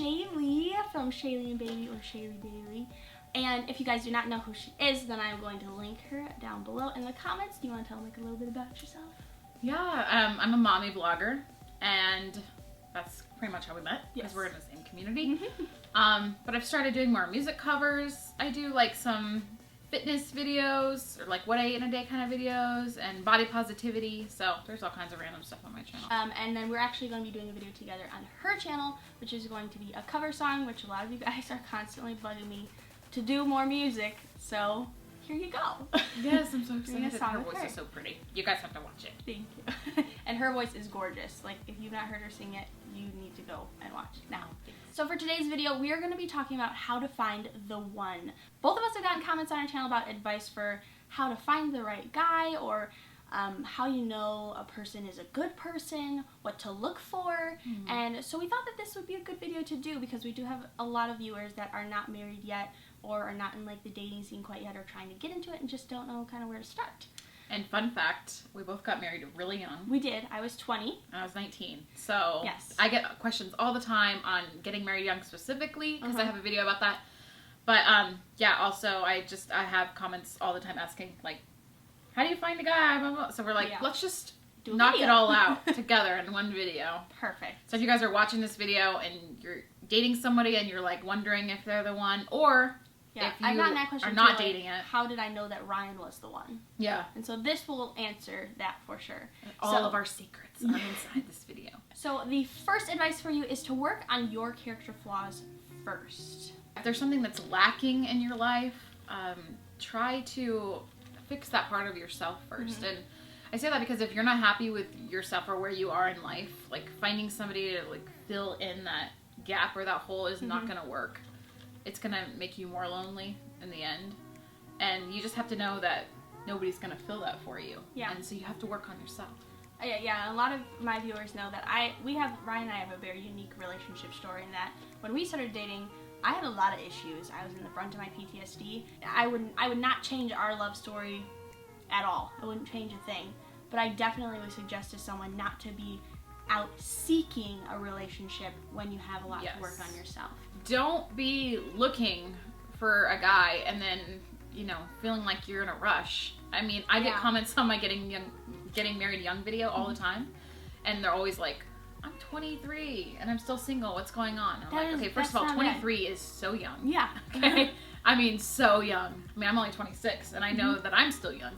Shaylee from Shaylee and Bailey or Shaylee Bailey. And if you guys do not know who she is, then I'm going to link her down below in the comments. Do you want to tell them like a little bit about yourself? Yeah, I'm a mommy vlogger, and that's pretty much how we met, because Yes. we're in the same community. But I've started doing more music covers. I do like some fitness videos, or like what I eat in a day kind of videos, and body positivity. So there's all kinds of random stuff on my channel. And then we're actually going to be doing a video together on her channel, which is going to be a cover song, which a lot of you guys are constantly bugging me to do more music. So here you go. Yes, I'm so Doing a excited. song Her with voice her. is so pretty. You guys have to watch it. Thank you. And her voice is gorgeous. Like, if you've not heard her sing it, you need to go and watch it now. So for today's video, we are going to be talking about how to find the one. Both of us have gotten comments on our channel about advice for how to find the right guy, or how you know a person is a good person, what to look for. And so we thought that this would be a good video to do, because we do have a lot of viewers that are not married yet, or are not in like the dating scene quite yet, or trying to get into it and just don't know kind of where to start. And fun fact, we both got married really young. We did. I was 20. I was 19. So Yes. I get questions all the time on getting married young specifically, because I have a video about that. But yeah, also I have comments all the time asking, like, how do you find a guy? Blah, blah. So we're like, let's just knock it all out together in one video. Perfect. So if you guys are watching this video and you're dating somebody and you're like wondering if they're the one, or Yeah, if I've you gotten that question are too, not like, dating it. how did I know that Ryan was the one? Yeah. And so this will answer that for sure. All of our secrets are inside this video. So the first advice for you is to work on your character flaws first. If there's something that's lacking in your life, try to fix that part of yourself first. And I say that because if you're not happy with yourself or where you are in life, like finding somebody to like fill in that gap or that hole is not going to work. It's going to make you more lonely in the end. And you just have to know that nobody's going to fill that for you. Yeah. And so you have to work on yourself. Yeah, a lot of my viewers know that Ryan and I have a very unique relationship story in that when we started dating, I had a lot of issues. I was in the brunt of my PTSD. I would not change our love story at all. I wouldn't change a thing. But I definitely would suggest to someone not to be out seeking a relationship when you have a lot to work on yourself. Don't be looking for a guy and then, you know, feeling like you're in a rush. I mean, I get comments on my getting married young video all the time, and they're always like, I'm 23 and I'm still single. What's going on? I'm like, okay, first of all, 23 is so young. Yeah. Okay. I mean, so young. I mean, I'm only 26 and I know that I'm still young.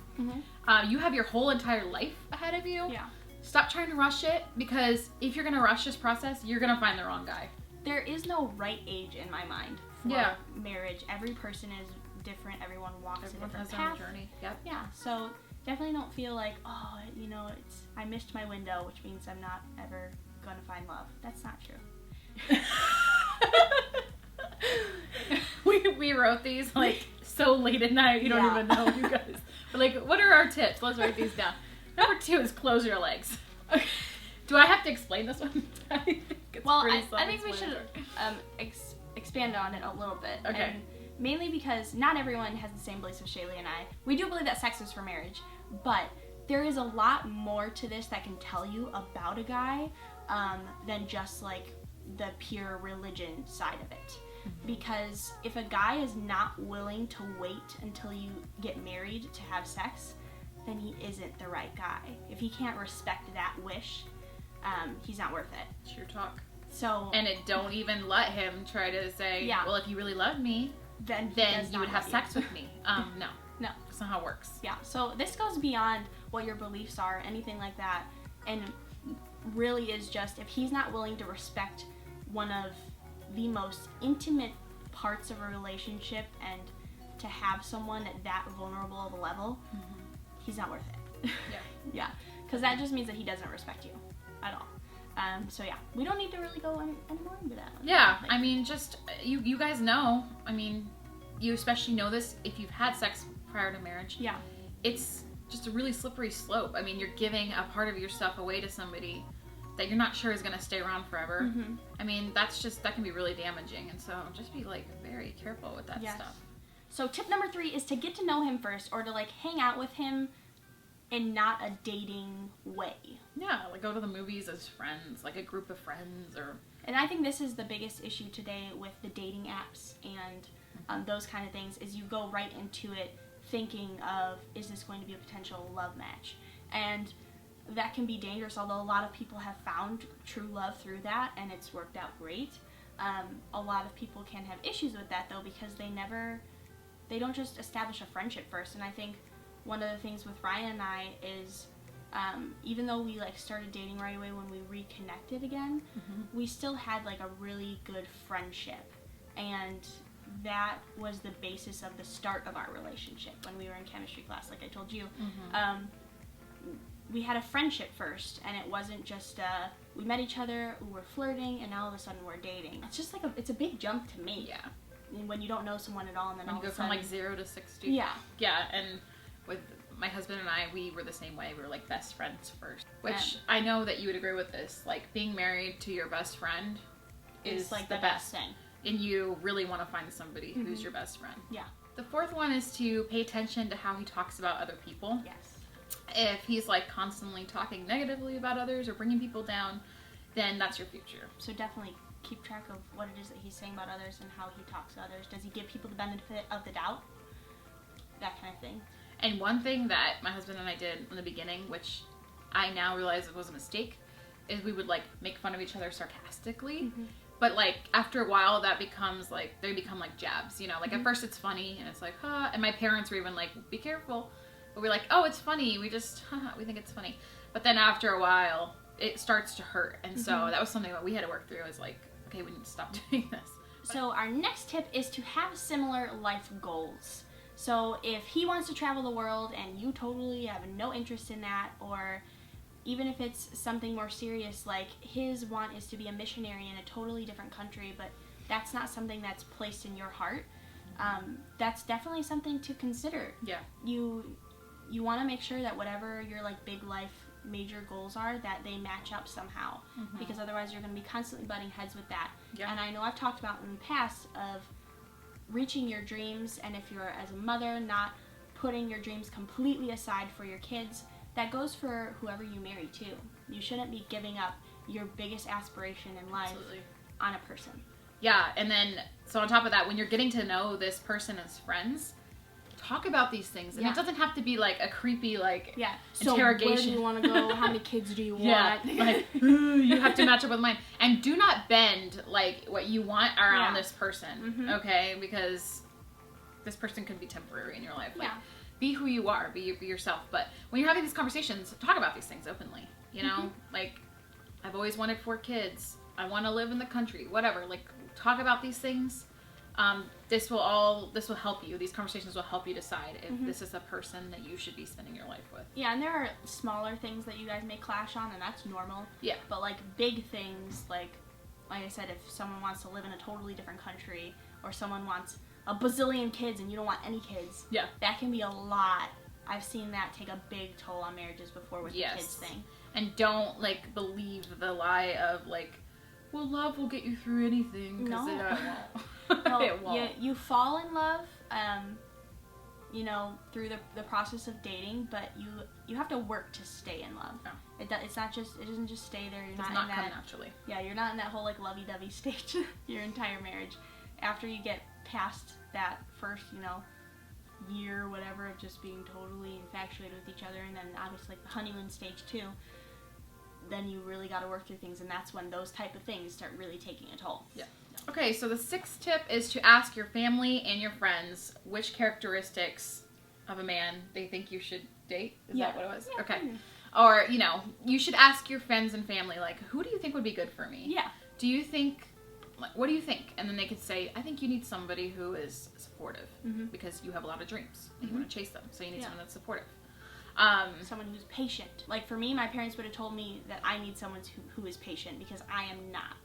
You have your whole entire life ahead of you. Yeah. Stop trying to rush it, because if you're going to rush this process, you're going to find the wrong guy. There is no right age in my mind for marriage. Every person is different. Everyone walks a different path. Journey. Yep. Yeah. So definitely don't feel like, oh, you know, I missed my window, which means I'm not ever going to find love. That's not true. we wrote these like so late at night. You don't even know, you guys. We're like, what are our tips? Let's write these down. Number 2 is close your legs. Okay. Do I have to explain this one? I think we should expand on it a little bit. Okay. And mainly because not everyone has the same beliefs as Shaylee and I. We do believe that sex is for marriage, but there is a lot more to this that can tell you about a guy than just like the pure religion side of it. Because if a guy is not willing to wait until you get married to have sex, then he isn't the right guy. If he can't respect that wish, he's not worth it. It's your talk. So, and don't even let him try to say, well, if you really love me, then you would have sex with me. No. No. That's not how it works. Yeah, so this goes beyond what your beliefs are, anything like that, and really is just, if he's not willing to respect one of the most intimate parts of a relationship and to have someone at that vulnerable of a level, he's not worth it. Yeah, because that just means that he doesn't respect you at all. So yeah, we don't need to really go anymore into that one. Yeah, I mean, just, you guys know, I mean, you especially know this if you've had sex prior to marriage. Yeah. It's just a really slippery slope. I mean, you're giving a part of yourself away to somebody that you're not sure is going to stay around forever. I mean, that can be really damaging, and so just be like very careful with that stuff. So tip number 3 is to get to know him first, or to like hang out with him in not a dating way. Yeah, like go to the movies as friends, like a group of friends, or And I think this is the biggest issue today with the dating apps and those kind of things, is you go right into it thinking of, is this going to be a potential love match? And that can be dangerous, although a lot of people have found true love through that, and it's worked out great. A lot of people can have issues with that, though, because they don't just establish a friendship first. And I think one of the things with Ryan and I is, even though we like started dating right away when we reconnected again, we still had like a really good friendship, and that was the basis of the start of our relationship when we were in chemistry class, like I told you. We had a friendship first, and it wasn't just we met each other, we were flirting, and now all of a sudden we're dating. It's just like it's a big jump to me. Yeah. When you don't know someone at all, and then when all you of go a sudden, from like 0 to 60. Yeah. Yeah, and with my husband and I, we were the same way. We were like best friends first, which I know that you would agree with this. Like, being married to your best friend is like the best thing. And you really want to find somebody who's your best friend. Yeah. The fourth one is to pay attention to how he talks about other people. Yes. If he's like constantly talking negatively about others or bringing people down, then that's your future. So definitely keep track of what it is that he's saying about others and how he talks to others. Does he give people the benefit of the doubt? That kind of thing. And one thing that my husband and I did in the beginning, which I now realize it was a mistake, is we would like make fun of each other sarcastically. But like after a while, that becomes like, they become like jabs, you know? Like at first it's funny and it's like, huh. And my parents were even like, be careful. But we're like, oh, it's funny. We just, we think it's funny. But then after a while, it starts to hurt. And so that was something that we had to work through. Is like, okay, we need to stop doing this. So our next tip is to have similar life goals. So if he wants to travel the world and you totally have no interest in that, or even if it's something more serious, like his want is to be a missionary in a totally different country, but that's not something that's placed in your heart, that's definitely something to consider. Yeah. You want to make sure that whatever your like big life major goals are, that they match up somehow, because otherwise you're going to be constantly butting heads with that. Yeah. And I know I've talked about in the past of reaching your dreams, and if you're as a mother not putting your dreams completely aside for your kids, that goes for whoever you marry too. You shouldn't be giving up your biggest aspiration in life on a person. Yeah, and then so on top of that, when you're getting to know this person as friends, talk about these things, and it doesn't have to be like a creepy like interrogation. So where do you want to go? How many kids do you want? Yeah, like you have to match up with mine, and do not bend like what you want around this person, okay? Because this person could be temporary in your life. Like, be who you are, be yourself. But when you're having these conversations, talk about these things openly. You know, like I've always wanted 4 kids. I want to live in the country. Whatever. Like talk about these things. This will help you. These conversations will help you decide if this is a person that you should be spending your life with. Yeah, and there are smaller things that you guys may clash on, and that's normal. Yeah. But like big things, like I said, if someone wants to live in a totally different country, or someone wants a bazillion kids and you don't want any kids, that can be a lot. I've seen that take a big toll on marriages before with the kids thing. And don't like believe the lie of like, well, love will get you through anything. No. It won't. Well, it won't. You fall in love, you know, through the process of dating, but you have to work to stay in love. No. It doesn't just stay there. You're It does not not in come that, naturally. Yeah, you're not in that whole like lovey-dovey stage your entire marriage. After you get past that first, you know, year or whatever of just being totally infatuated with each other, and then obviously like the honeymoon stage too, then you really got to work through things, and that's when those type of things start really taking a toll. Yeah. Okay, so the 6th tip is to ask your family and your friends which characteristics of a man they think you should date. Is that what it was? Yeah, okay. kind of. Or, you know, you should ask your friends and family, like, who do you think would be good for me? Yeah. Do you think, like, what do you think? And then they could say, I think you need somebody who is supportive because you have a lot of dreams and you want to chase them. So you need someone that's supportive. Someone who's patient. Like for me, my parents would have told me that I need someone who is patient, because I am not.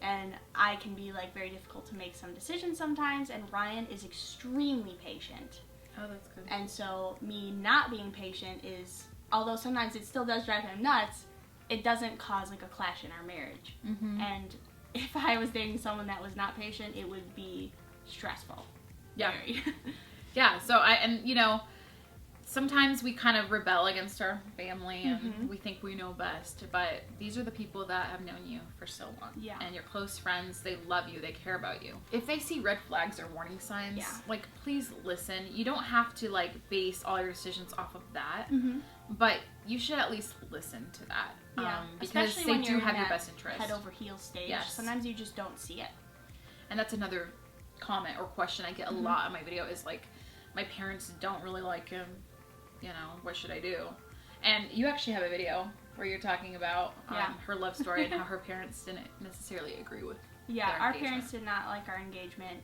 And I can be like very difficult to make some decisions sometimes, and Ryan is extremely patient. Oh, that's good. And so me not being patient is, although sometimes it still does drive him nuts, it doesn't cause like a clash in our marriage. And if I was dating someone that was not patient, it would be stressful. Yeah. Very. Yeah, so you know, sometimes we kind of rebel against our family and we think we know best, but these are the people that have known you for so long. Yeah. And your close friends, they love you, they care about you. If they see red flags or warning signs, like, please listen. You don't have to, like, base all your decisions off of that, but you should at least listen to that. Yeah, because especially they when do you're have in your that best interest. head over heels stage. Yes. Sometimes you just don't see it. And that's another comment or question I get a lot in my video is like, my parents don't really like him. You know, what should I do? And you actually have a video where you're talking about her love story and how her parents didn't necessarily agree with Yeah, their our engagement. parents did not like our engagement.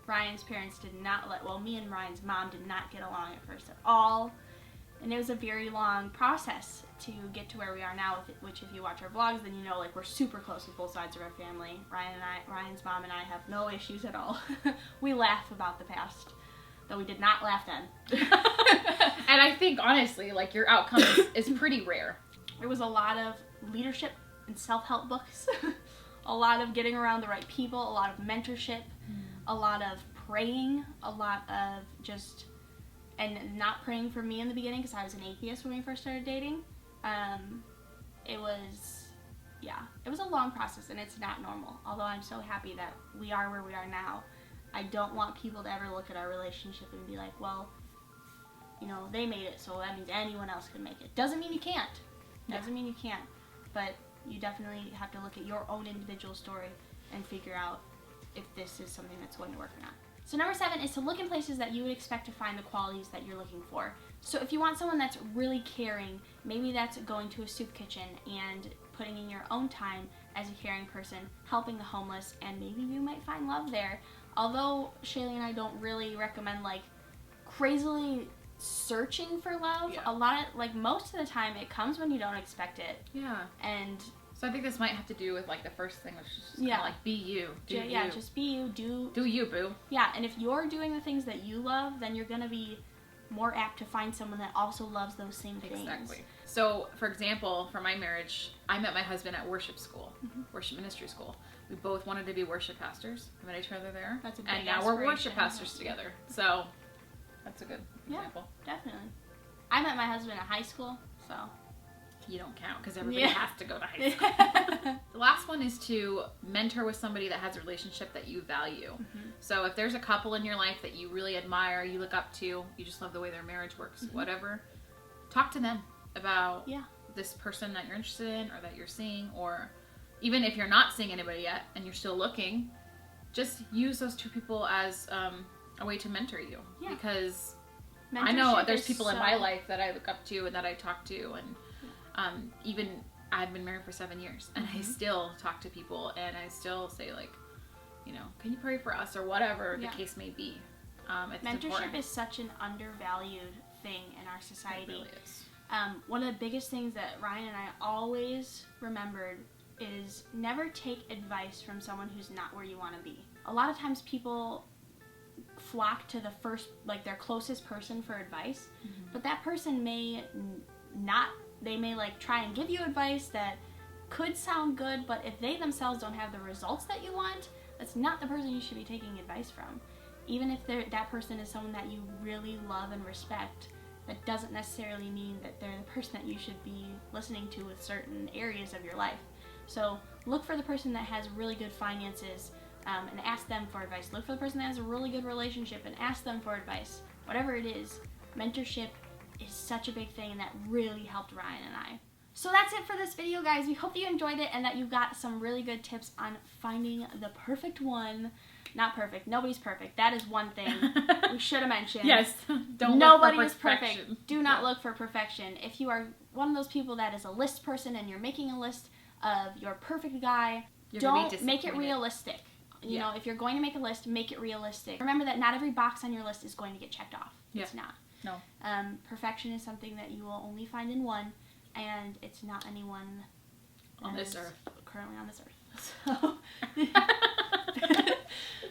Ryan's parents did not me and Ryan's mom did not get along at first at all. And it was a very long process to get to where we are now, which if you watch our vlogs, then you know, like, we're super close with both sides of our family. Ryan's mom and I have no issues at all. We laugh about the past, though we did not laugh then. And I think, honestly, like, your outcome is pretty rare. There was a lot of leadership and self-help books, a lot of getting around the right people, a lot of mentorship, a lot of praying, a lot of just, and not praying for me in the beginning because I was an atheist when we first started dating. It was a long process, and it's not normal. Although I'm so happy that we are where we are now. I don't want people to ever look at our relationship and be like, well, you know, they made it, so that means anyone else can make it. Doesn't mean you can't. Doesn't mean you can't. But you definitely have to look at your own individual story and figure out if this is something that's going to work or not. So number 7 is to look in places that you would expect to find the qualities that you're looking for. So if you want someone that's really caring, maybe that's going to a soup kitchen and putting in your own time as a caring person, helping the homeless, and maybe you might find love there. Although Shaylee and I don't really recommend, like, crazily searching for love. Yeah. A lot of, like, most of the time it comes when you don't expect it. Yeah. And so I think this might have to do with, like, the first thing, which is just kind of like, be you. Just be you. Do you, boo. Yeah, and if you're doing the things that you love, then you're going to be more apt to find someone that also loves those same things. Exactly. So, for example, for my marriage, I met my husband at worship school, worship ministry school. We both wanted to be worship pastors. We met each other there. That's a big and now we're worship aspiration. pastors together. So, that's a good example. Definitely. I met my husband at high school, so. You don't count because everybody has to go to high school. The last one is to mentor with somebody that has a relationship that you value. So if there's a couple in your life that you really admire, you look up to, you just love the way their marriage works, whatever, talk to them about this person that you're interested in or that you're seeing, or even if you're not seeing anybody yet and you're still looking, just use those two people as a way to mentor you. Because I know there's people in my life that I look up to and that I talk to, and even I've been married for 7 years and I still talk to people and I still say, like, you know, can you pray for us or whatever the case may be. It's mentorship important. is such an undervalued thing in our society. It really is. One of the biggest things that Ryan and I always remembered is never take advice from someone who's not where you want to be. A lot of times people flock to the first, like, their closest person for advice, but that person may not. They may, like, try and give you advice that could sound good, but if they themselves don't have the results that you want, that's not the person you should be taking advice from. Even if that person is someone that you really love and respect, that doesn't necessarily mean that they're the person that you should be listening to with certain areas of your life. So look for the person that has really good finances and ask them for advice. Look for the person that has a really good relationship and ask them for advice. Whatever it is, mentorship is such a big thing, and that really helped Ryan and I. So that's it for this video, guys. We hope that you enjoyed it and that you got some really good tips on finding the perfect one. Not perfect. Nobody's perfect. That is one thing we should have mentioned. Yes. Nobody is perfect. Do not look for perfection. If you are one of those people that is a list person and you're making a list of your perfect guy, don't make it realistic. You know, if you're going to make a list, make it realistic. Remember that not every box on your list is going to get checked off. It's not. No. Perfection is something that you will only find in one, and it's not anyone on this earth. Currently on this earth.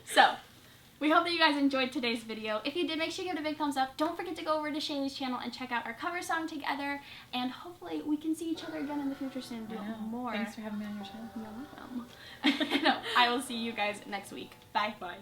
So, we hope that you guys enjoyed today's video. If you did, make sure you give it a big thumbs up. Don't forget to go over to Shaylee's channel and check out our cover song together, and hopefully we can see each other again in the future soon and do more. Thanks for having me on your channel. You're welcome. No, I will see you guys next week. Bye. Bye.